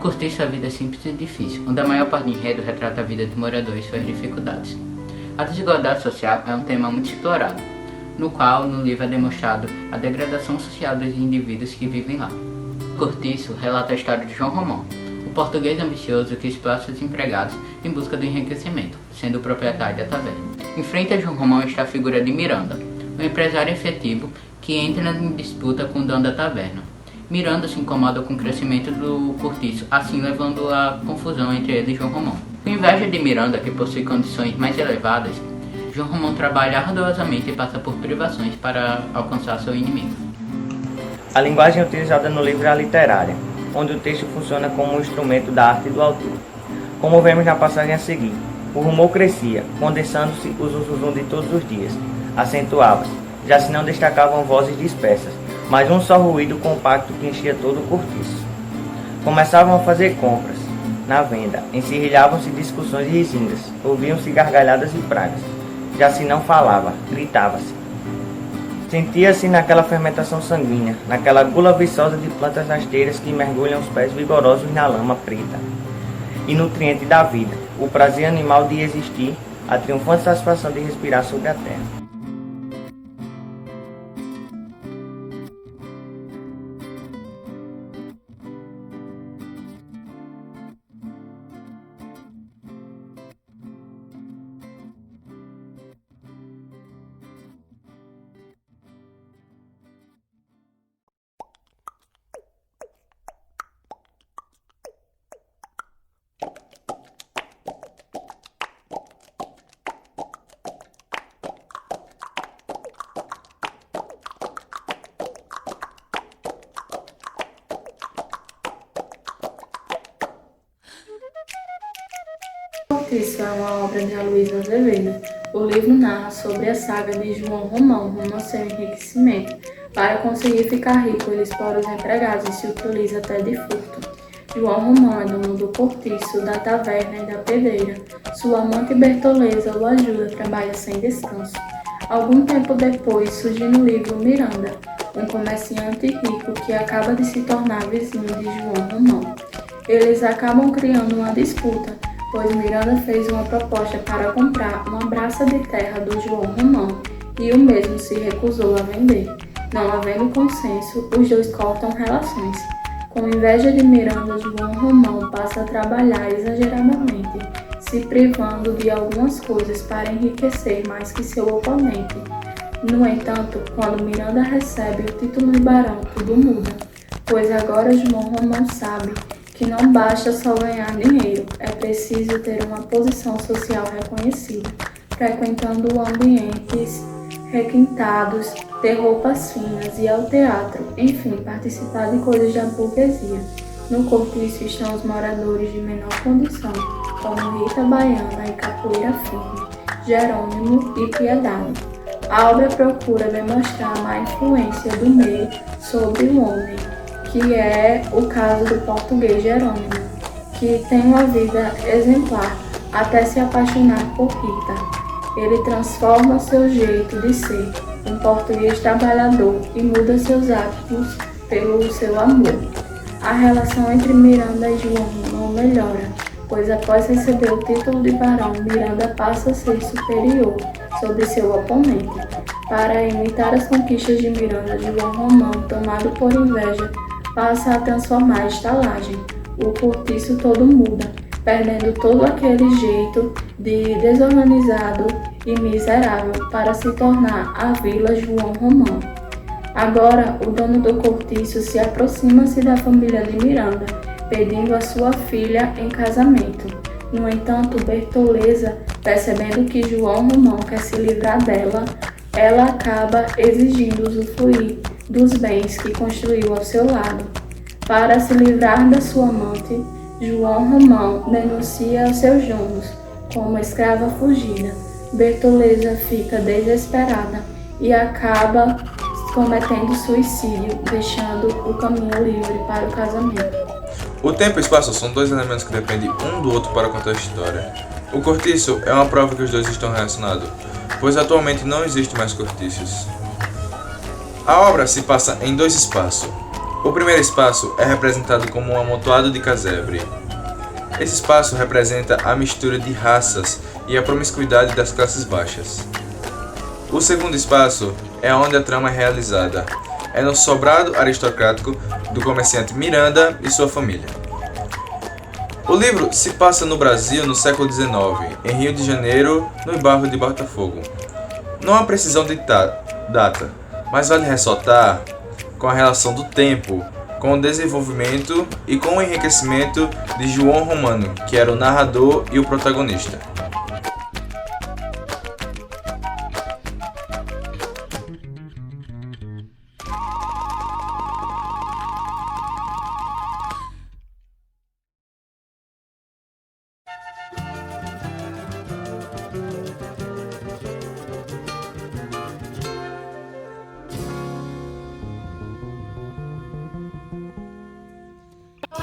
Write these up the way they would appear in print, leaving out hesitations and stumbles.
Cortiço, a vida é simples e difícil, onde a maior parte do enredo retrata a vida de moradores e suas dificuldades. A desigualdade social é um tema muito explorado, no qual no livro é demonstrado a degradação social dos indivíduos que vivem lá. Cortiço relata a história de João Romão, o português ambicioso que explora seus empregados em busca do enriquecimento, sendo o proprietário da taverna. Em frente a João Romão está a figura de Miranda, um empresário efetivo que entra em disputa com o dono da taverna. Miranda se incomoda com o crescimento do Cortiço, assim levando a confusão entre ele e João Romão. Com inveja de Miranda, que possui condições mais elevadas, João Romão trabalha arduosamente e passa por privações para alcançar seu inimigo. A linguagem utilizada no livro é a literária, onde o texto funciona como um instrumento da arte do autor. Como vemos na passagem a seguir, o rumor crescia, condensando-se o zuzuzum de todos os dias, acentuava-se, já se não destacavam vozes dispersas, mas um só ruído compacto que enchia todo o cortiço. Começavam a fazer compras, na venda, encerrilhavam-se discussões risingas, ouviam-se gargalhadas e pragas. Já se não falava, gritava-se. Sentia-se naquela fermentação sanguínea, naquela gula viçosa de plantas rasteiras que mergulham os pés vigorosos na lama preta. E nutriente da vida, o prazer animal de existir, a triunfante satisfação de respirar sobre a terra. Cortiço é uma obra de Aloysio Azevedo. O livro narra sobre a saga de João Romão rumo ao seu enriquecimento. Para conseguir ficar rico, ele explora os empregados e se utiliza até de furto. João Romão é dono do cortiço, da taverna e da pedreira. Sua amante Bertoleza o ajuda, trabalha sem descanso. Algum tempo depois, surge no livro Miranda, um comerciante rico que acaba de se tornar vizinho de João Romão. Eles acabam criando uma disputa, pois Miranda fez uma proposta para comprar uma braça de terra do João Romão e o mesmo se recusou a vender. Não havendo consenso, os dois cortam relações. Com inveja de Miranda, João Romão passa a trabalhar exageradamente, se privando de algumas coisas para enriquecer mais que seu oponente. No entanto, quando Miranda recebe o título de barão, tudo muda, pois agora João Romão sabe que não basta só ganhar dinheiro, é preciso ter uma posição social reconhecida, frequentando ambientes requintados, ter roupas finas, ir ao teatro, enfim, participar de coisas da burguesia. No cortiço estão os moradores de menor condição, como Rita Baiana e Capoeira Firme, Jerônimo e Piedade. A obra procura demonstrar a má influência do meio sobre o homem, que é o caso do português Jerônimo, que tem uma vida exemplar até se apaixonar por Rita. Ele transforma seu jeito de ser, um português trabalhador, e muda seus hábitos pelo seu amor. A relação entre Miranda e João não melhora, pois após receber o título de barão, Miranda passa a ser superior sobre seu oponente. Para imitar as conquistas de Miranda, João Romão, tomado por inveja, passa a transformar a estalagem. O cortiço todo muda, perdendo todo aquele jeito de desorganizado e miserável para se tornar a Vila João Romão. Agora, o dono do cortiço se aproxima-se da família de Miranda, pedindo a sua filha em casamento. No entanto, Bertoleza, percebendo que João Romão quer se livrar dela, ela acaba exigindo usufruir dos bens que construiu ao seu lado. Para se livrar da sua amante, João Romão denuncia os seus donos como escrava fugida. Bertoleza fica desesperada e acaba cometendo suicídio, deixando o caminho livre para o casamento. O tempo e o espaço são dois elementos que dependem um do outro para contar a história. O cortiço é uma prova que os dois estão relacionados, pois atualmente não existe mais cortiços. A obra se passa em dois espaços. O primeiro espaço é representado como um amontoado de casebre. Esse espaço representa a mistura de raças e a promiscuidade das classes baixas. O segundo espaço é onde a trama é realizada. É no sobrado aristocrático do comerciante Miranda e sua família. O livro se passa no Brasil no século XIX, em Rio de Janeiro, no bairro de Botafogo. Não há precisão de data, mas vale ressaltar com a relação do tempo, com o desenvolvimento e com o enriquecimento de João Romano, que era o narrador e o protagonista.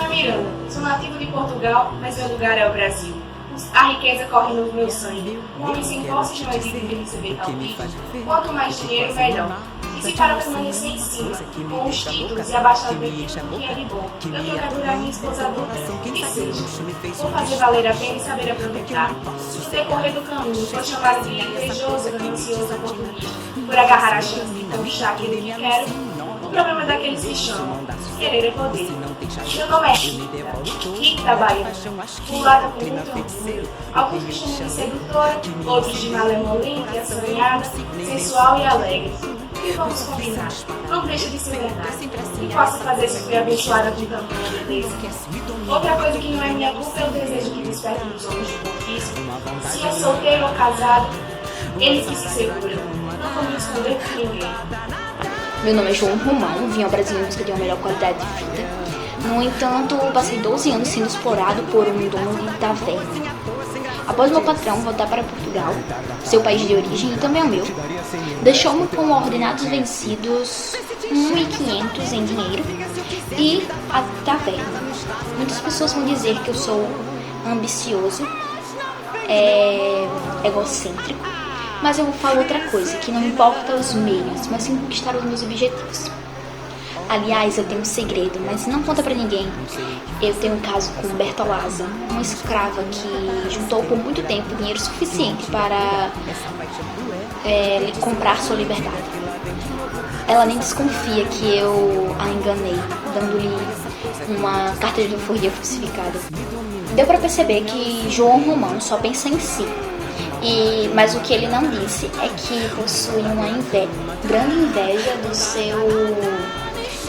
Miranda, sou nativo de Portugal, mas meu lugar é o Brasil. A riqueza corre no meu sangue. Um homem sem posses não é digno de receber tal título. Quanto mais dinheiro, melhor. E se para permanecer em cima, com os títulos e abaixar o que é de bom, eu quero durar minha esposa adulta, que seja. Vou fazer valer a pena e saber aproveitar. No decorrer do caminho, foi chamado de invejoso, ganancioso, oportunista, por agarrar a chance de conquistar aquilo que quero. O problema é daqueles que chamam. Querer é poder. Meu nome é Rita Baiana. Mulata com muito orgulho. Alguns me chamam de sedutora, outros de malemolente, assanhada, sensual e alegre. E vamos combinar. Não deixa de ser verdade. E posso fazer se fui abençoada com tamanha beleza. Outra coisa que não é minha culpa é o desejo que desperta nos homens de conquista. Se é solteiro ou casado, ele que se segura. Não vou me esconder com ninguém. Meu nome é João Romão, vim ao Brasil em busca de uma melhor qualidade de vida. No entanto, passei 12 anos sendo explorado por um dono de taverna. Após meu patrão voltar para Portugal, seu país de origem e também o meu, deixou-me com ordenados vencidos 1.500 em dinheiro e a taverna. Muitas pessoas vão dizer que eu sou ambicioso, egocêntrico, mas eu falo outra coisa, que não importa os meios, mas sim conquistar os meus objetivos. Aliás, eu tenho um segredo, mas não conta pra ninguém. Eu tenho um caso com Bertolazza, uma escrava que juntou por muito tempo dinheiro suficiente para comprar sua liberdade. Ela nem desconfia que eu a enganei, dando-lhe uma carta de alforria falsificada. Deu pra perceber que João Romão só pensa em si. Mas o que ele não disse é que possui uma grande inveja do seu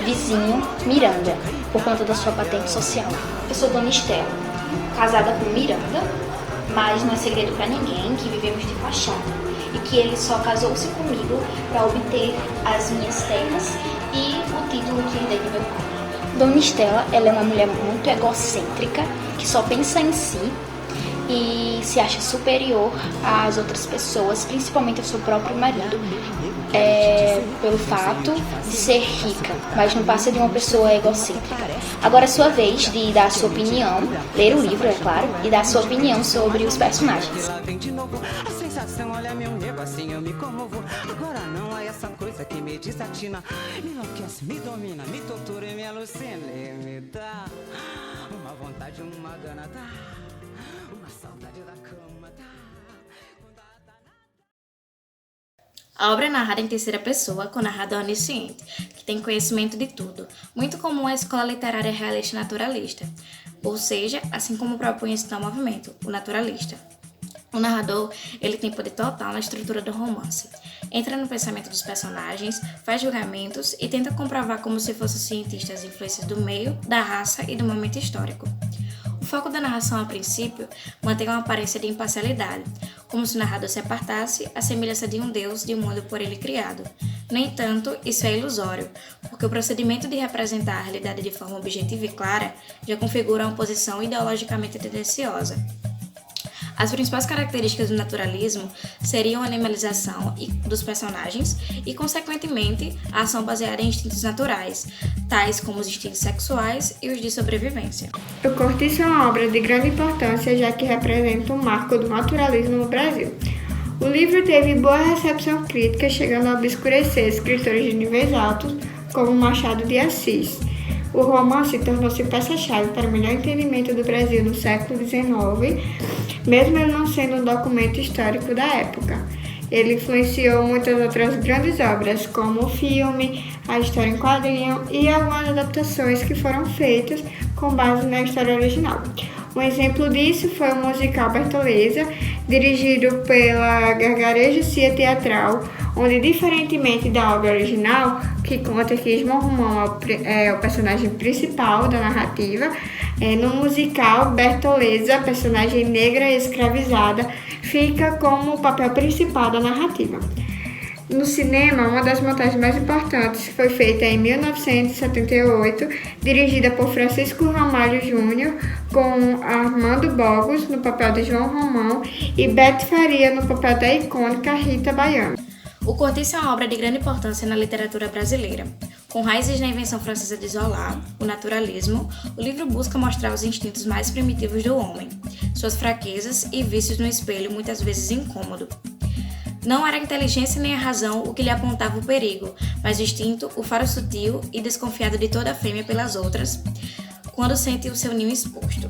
vizinho Miranda, por conta da sua patente social. Eu sou Dona Estela, casada com Miranda, mas não é segredo pra ninguém que vivemos de fachada e que ele só casou-se comigo para obter as minhas terras e o título que herdei de meu pai. Dona Estela, ela é uma mulher muito egocêntrica, que só pensa em si e se acha superior às outras pessoas, principalmente ao seu próprio marido, pelo fato de ser rica, mas não passa de uma pessoa egocêntrica. Agora é sua vez de dar a sua opinião, ler o livro, é claro, e dar a sua opinião sobre os personagens. A sensação, olha meu negocinho, eu me comovo. Agora não há essa coisa que me desatina, me enlouquece, me domina, me tortura e me alucina e me dá uma vontade, uma gana, dá uma saudade da cama, dá. A obra é narrada em terceira pessoa, com narrador onisciente, que tem conhecimento de tudo, muito comum à escola literária realista naturalista, ou seja, assim como propõe esse tal movimento, o naturalista. O narrador, ele tem poder total na estrutura do romance. Entra no pensamento dos personagens, faz julgamentos e tenta comprovar como se fosse cientista as influências do meio, da raça e do momento histórico. O foco da narração, a princípio, mantém uma aparência de imparcialidade, como se o narrador se apartasse à semelhança de um deus de um mundo por ele criado. No entanto, isso é ilusório, porque o procedimento de representar a realidade de forma objetiva e clara já configura uma posição ideologicamente tendenciosa. As principais características do naturalismo seriam a animalização dos personagens e, consequentemente, a ação baseada em instintos naturais, tais como os instintos sexuais e os de sobrevivência. O Cortiço é uma obra de grande importância, já que representa um marco do naturalismo no Brasil. O livro teve boa recepção crítica, chegando a obscurecer escritores de níveis altos, como Machado de Assis. o romance tornou-se peça-chave para o melhor entendimento do Brasil no século XIX, mesmo ele não sendo um documento histórico da época. Ele influenciou muitas outras grandes obras, como o filme, a história em quadrinho e algumas adaptações que foram feitas com base na história original. Um exemplo disso foi o musical Bertoleza, dirigido pela Gargarejo Cia Teatral, onde, diferentemente da obra original, que conta que João Romão é o personagem principal da narrativa, no musical, Bertoleza, personagem negra escravizada, fica como o papel principal da narrativa. No cinema, uma das montagens mais importantes foi feita em 1978, dirigida por Francisco Ramalho Júnior, com Armando Bogos no papel de João Romão e Bete Faria no papel da icônica Rita Baiano. O Cortiço é uma obra de grande importância na literatura brasileira. Com raízes na invenção francesa de Zola, o naturalismo, o livro busca mostrar os instintos mais primitivos do homem, suas fraquezas e vícios no espelho, muitas vezes incômodo. Não era a inteligência nem a razão o que lhe apontava o perigo, mas o instinto, o faro sutil e desconfiado de toda a fêmea pelas outras, quando sente o seu ninho exposto.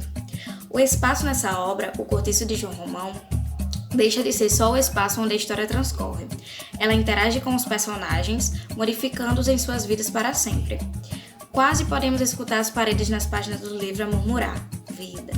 O espaço nessa obra, o Cortiço de João Romão, deixa de ser só o espaço onde a história transcorre. Ela interage com os personagens, modificando-os em suas vidas para sempre. Quase podemos escutar as paredes nas páginas do livro a murmurar: vida.